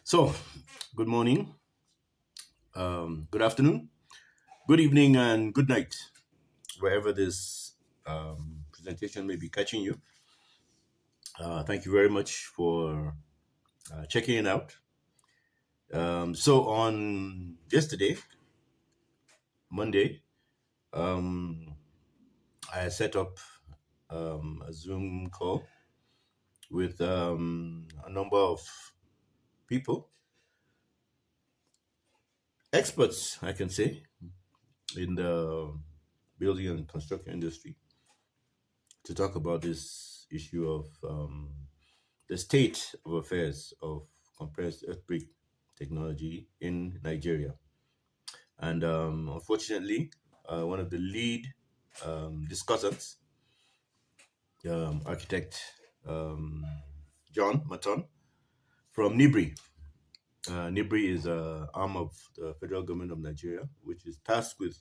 So, good morning, good afternoon, good evening, and good night, wherever this presentation may be catching you. Thank you very much for checking it out. On yesterday, Monday, um, I set up a Zoom call with a number of people, experts, I can say, in the building and construction industry to talk about this issue of the state of affairs of compressed earthquake technology in Nigeria. And unfortunately, one of the lead discussants, architect um, John Maton from NIBRI. NIBRI is an arm of the federal government of Nigeria, which is tasked with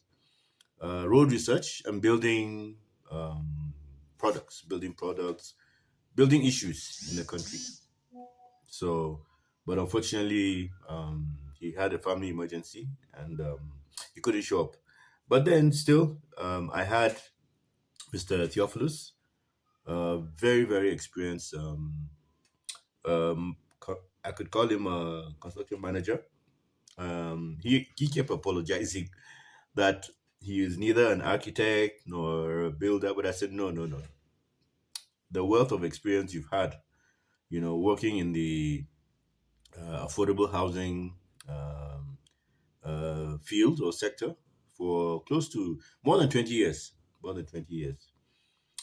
road research and um, building products, building issues in the country. So, but unfortunately, he had a family emergency and he couldn't show up. But then, still, I had Mr. Theophilus, very, very experienced. I could call him a construction manager. He kept apologizing that he is neither an architect nor a builder, but I said, no, no, no. The wealth of experience you've had, working in the affordable housing um, field or sector for close to more than 20 years. More than 20 years.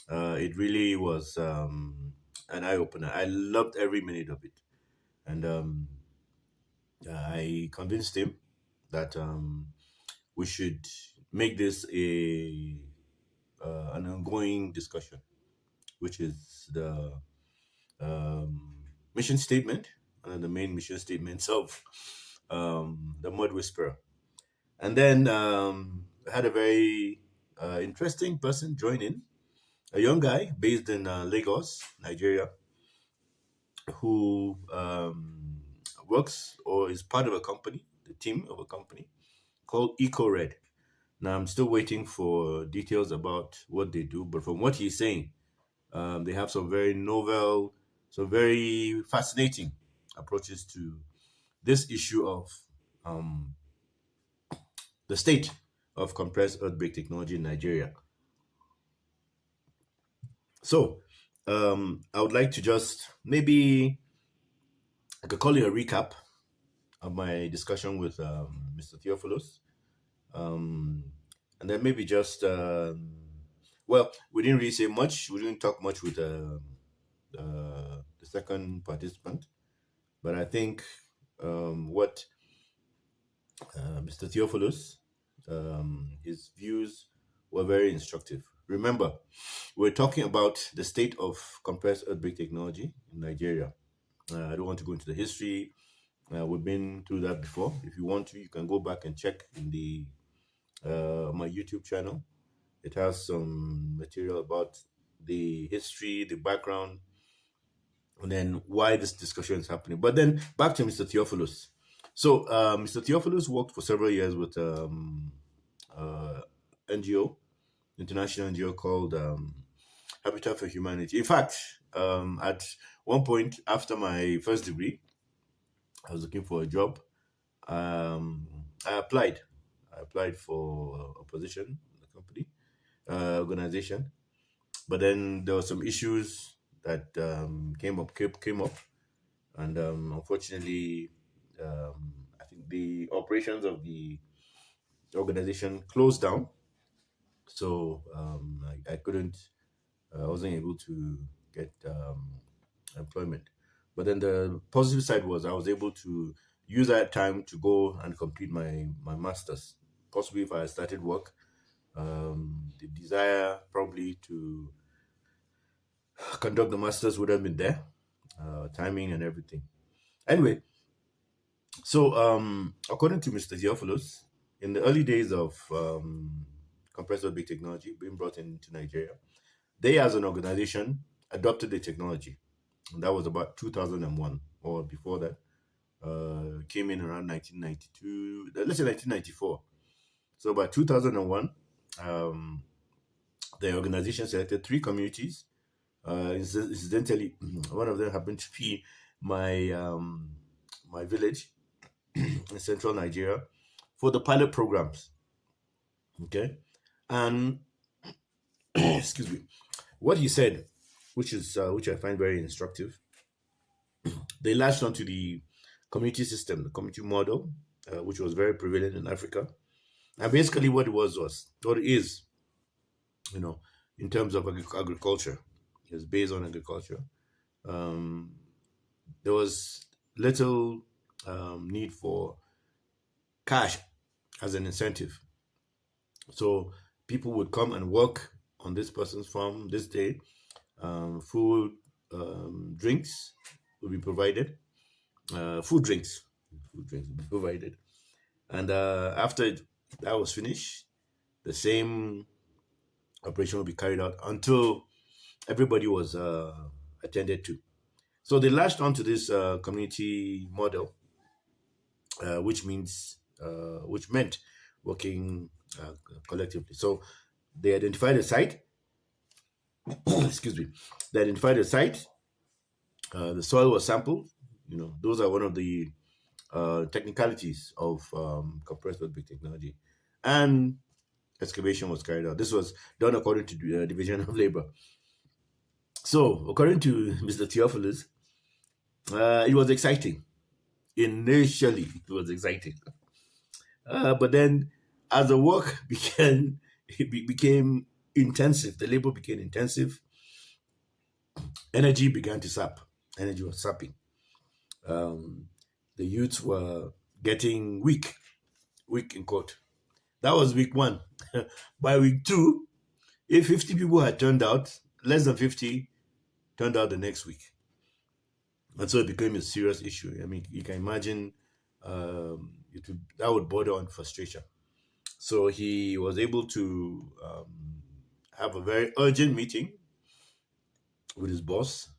It really was an eye opener. I loved every minute of it. And I convinced him that we should make this an ongoing discussion, which is the um, mission statement, one of the main mission statements of the Mud Whisperer. And then I had a very interesting person join in, a young guy based in Lagos, Nigeria, who works or is part of a company, the team of a company called EcoRed. Now, I'm still waiting for details about what they do, but from what he's saying, they have some very novel, some very fascinating approaches to this issue of um, the state of compressed earthquake technology in Nigeria. So, I would like to just maybe I could call it a recap of my discussion with Mr. Theophilus, um, and then maybe just well, we didn't really say much. We didn't talk much with the second participant, but I think what Mr. Theophilus, his views were very instructive. Remember, we're talking about the state of compressed earthquake technology in Nigeria. I don't want to go into the history. We've been through that before. If you want to, you can go back and check in the my YouTube channel. It has some material about the history, the background, and then why this discussion is happening. But then back to Mr. Theophilus. So Mr. Theophilus worked for several years with uh, NGO, international NGO called Habitat for Humanity. In fact, at one point after my first degree, I was looking for a job. Um, I applied. I applied for a position in the company, organization, but then there were some issues that came up, and unfortunately, I think the operations of the organization closed down. So I couldn't, I wasn't able to get employment. But then the positive side was I was able to use that time to go and complete my masters. Possibly, if I started work, the desire probably to conduct the masters would have been there, timing and everything. Anyway, so according to Mr. Theophilus, in the early days of compressor big technology being brought into Nigeria, they as an organization adopted the technology. And that was about 2001 or before that. came in around 1992, let's say 1994. So by 2001, um, the organization selected three communities. Incidentally, one of them happened to be my village in central Nigeria for the pilot programs. Okay, and excuse me, what he said, which I find very instructive, they latched onto the community system, the community model, which was very prevalent in Africa. And basically, what it is, you know, in terms of agriculture, is based on agriculture. Um, there was little need for cash as an incentive. So people would come and work on this person's farm this day. Food, drinks would be provided. Food drinks would be provided. And after that was finished, the same operation will be carried out until everybody was attended to. So they latched onto this community model, which meant working collectively. So they identified a site. Excuse me. They identified a site. The soil was sampled. Those are one of the technicalities of compressed earthquake technology, and excavation was carried out. This was done according to the Division of Labor. So, according to Mr. Theophilus, it was exciting. Initially, it was exciting, but then as the work became intensive, the labor became intensive. Energy began to sap. Energy was sapping. Um, the youths were getting weak in quote. That was week one. By week two, if 50 people had turned out, less than 50 turned out the next week. And so it became a serious issue. I mean, you can imagine that would border on frustration. So he was able to have a very urgent meeting with his boss,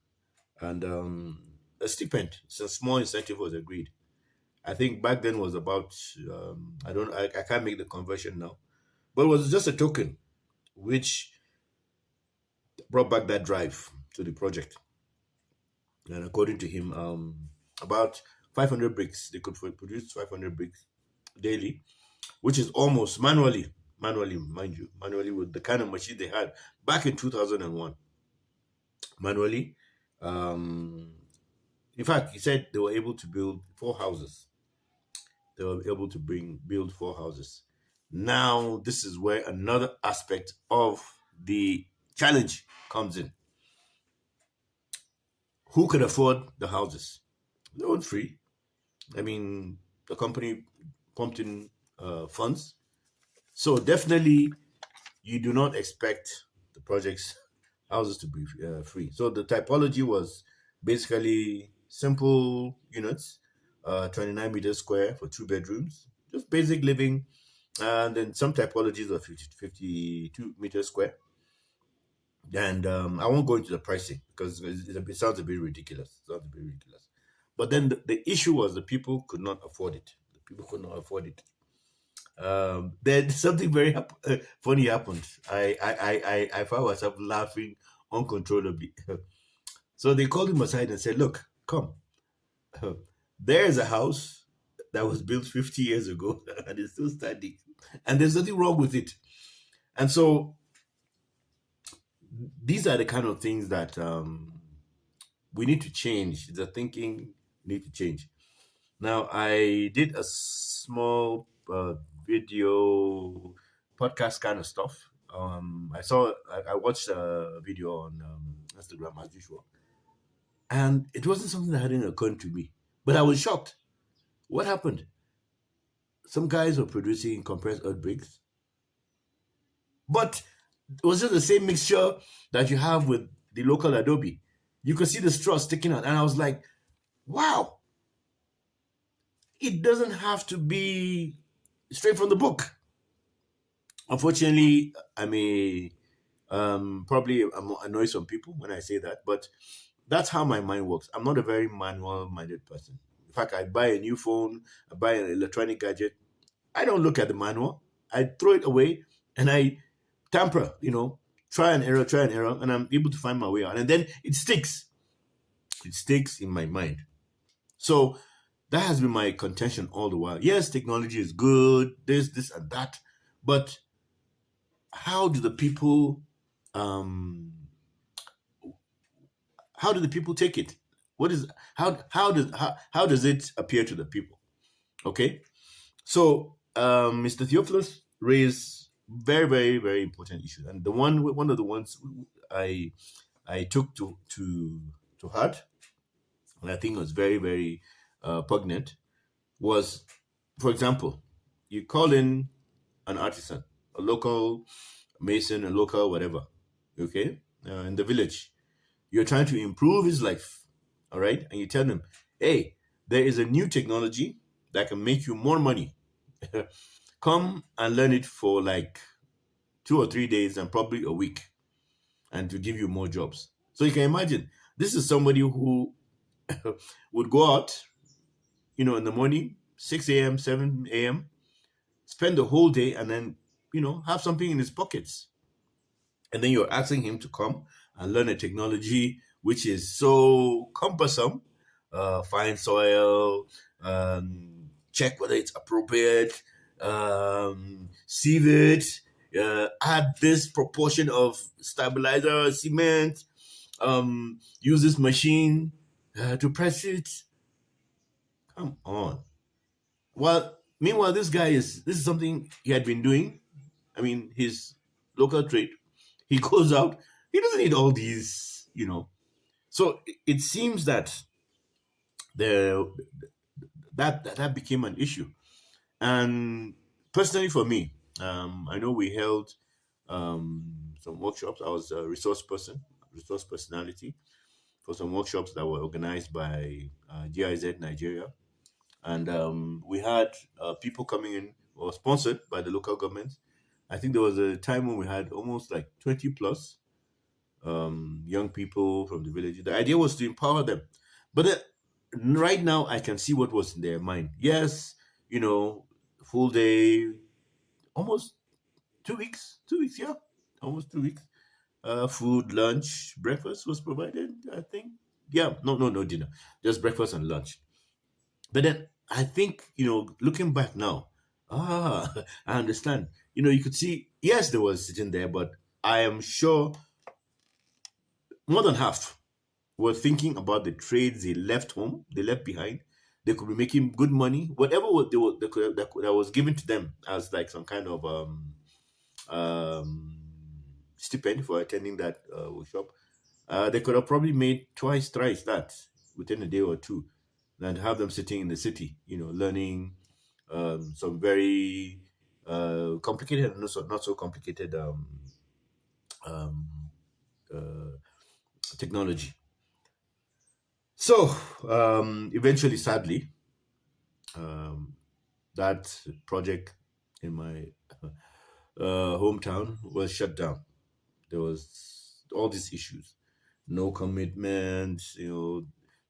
and a stipend, so a small incentive was agreed. I think back then was about I can't make the conversion now, but it was just a token which brought back that drive to the project. And according to him, about 500 bricks, they could produce 500 bricks daily, which is almost manually, mind you, manually with the kind of machine they had back in 2001, manually. Um, in fact, he said they were able to build four houses. They were able to build four houses. Now, this is where another aspect of the challenge comes in. Who could afford the houses? They weren't free. I mean, the company pumped in funds. So definitely, you do not expect the project's houses to be free. So the typology was basically simple units, 29 meters square for two bedrooms, just basic living, and then some typologies of 50 to 52 meters square. And I won't go into the pricing because it sounds a bit ridiculous. But then the issue was the people could not afford it. The people could not afford it. Then something very funny happened. I found myself laughing uncontrollably. So they called him aside and said, "Look, come. There is a house that was built 50 years ago and it's still standing, and there's nothing wrong with it." And so these are the kind of things that we need to change. The thinking need to change. Now, I did a small video podcast kind of stuff. I watched a video on Instagram as usual, and it wasn't something that hadn't occurred to me. But I was shocked. What happened? Some guys were producing compressed earth bricks, but it was just the same mixture that you have with the local Adobe. You could see the straw sticking out, and I was like, "Wow! It doesn't have to be straight from the book." Unfortunately, I may probably annoy some people when I say that, but that's how my mind works. I'm not a very manual minded person. In fact, I buy a new phone, I buy an electronic gadget. I don't look at the manual. I throw it away and I tamper, try and error, and I'm able to find my way out. And then it sticks. It sticks in my mind. So that has been my contention all the while. Yes, technology is good, this, and that, but how do the people, um, how do the people take it? What is how does it appear to the people? Okay, so Mr. Theophilus raised very, very, very important issues, and one of the ones I I took to heart, and I think was very, very poignant, was, for example, you call in an artisan, a local mason, a local whatever, okay, in the village. You're trying to improve his life, all right, and you tell him, hey, there is a new technology that can make you more money. Come and learn it for like 2 or 3 days and probably a week, and to give you more jobs. So you can imagine, this is somebody who would go out, in the morning, 6 a.m., 7 a.m., spend the whole day, and then, have something in his pockets. And then you're asking him to come and learn a technology which is so cumbersome. Find soil, check whether it's appropriate, sieve it, add this proportion of stabilizer, cement, use this machine to press it. Come on. Well, meanwhile, this is something he had been doing. I mean, his local trade. He goes out. He doesn't need all these. So it seems that the that became an issue. And personally, for me, I know we held some workshops. I was a resource personality for some workshops that were organized by GIZ Nigeria, and we had people coming in or sponsored by the local government. I think there was a time when we had almost like 20 plus young people from the village. The idea was to empower them. But right now, I can see what was in their mind. Yes, full day, almost 2 weeks, 2 weeks, yeah, almost 2 weeks. Food, lunch, breakfast was provided, I think. Yeah, no, no, no dinner, just breakfast and lunch. But then I think, looking back now, I understand. You could see, yes, there was sitting there, but I am sure more than half were thinking about the trades they left home, they left behind. They could be making good money, whatever that was given to them as like some kind of um, stipend for attending that workshop. They could have probably made twice, thrice that within a day or two, than to have them sitting in the city, learning some very complicated and not so complicated um, uh, technology. So eventually, sadly, um, that project in my hometown was shut down. There was all these issues, no commitment,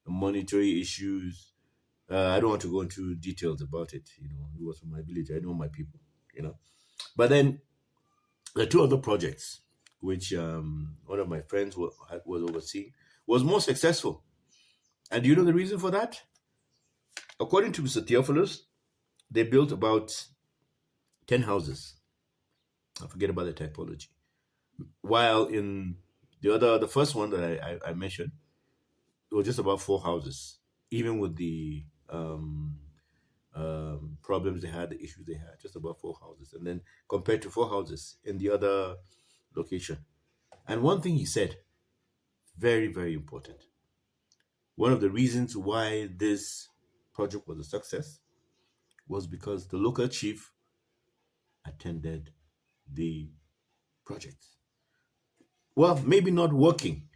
monetary issues. I don't want to go into details about it. It was from my village. I know my people. But then the two other projects, which one of my friends was overseeing, was more successful. And do you know the reason for that? According to Mr. Theophilus, they built about 10 houses. I forget about the typology. While in the first one that I mentioned, it was just about 4 houses, even with the problems they had, the issues they had, just about 4 houses. And then compared to 4 houses in the other location. And one thing he said, very, very important. One of the reasons why this project was a success was because the local chief attended the project. Well, maybe not working,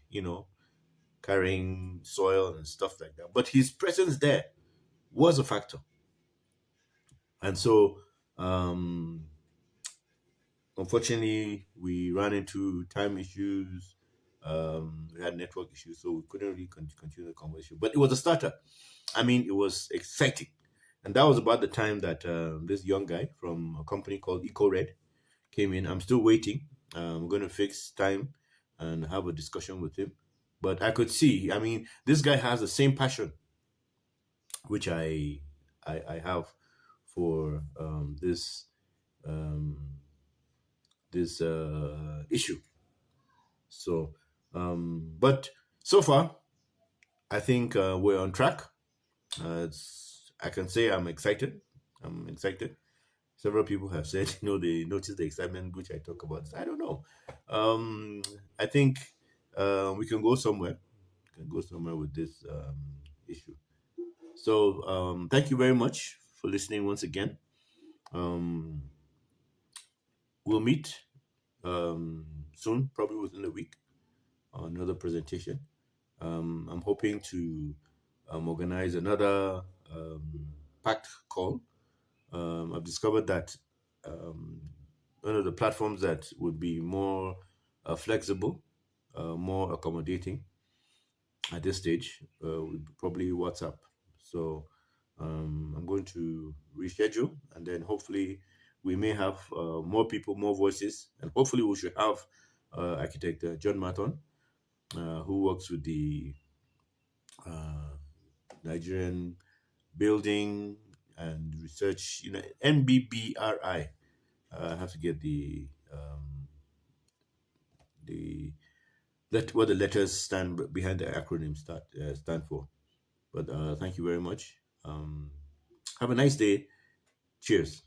carrying soil and stuff like that, but his presence there was a factor. And so, unfortunately, we ran into time issues. we had network issues, so we couldn't really continue the conversation. But it was a starter. I mean, it was exciting, and that was about the time that this young guy from a company called EcoRed came in. I'm still waiting. I'm going to fix time and have a discussion with him. But I could see. I mean, this guy has the same passion which I have for um, this issue. So, but so far, I think we're on track. I can say I'm excited. I'm excited. Several people have said, they notice the excitement which I talk about. I don't know. Um, I think we can go somewhere. We can go somewhere with this issue. So, thank you very much for listening once again. Um, we'll meet soon, probably within a week, on another presentation. I'm hoping to organize another packed call. I've discovered that um, one of the platforms that would be more flexible, more accommodating at this stage would be probably WhatsApp. So I'm going to reschedule, and then hopefully we may have more people, more voices, and hopefully we should have architect John Martin, who works with the uh, Nigerian Building and Research, NBBRI. I have to get the what the letters stand behind the acronym stand for. But thank you very much. Have a nice day. Cheers.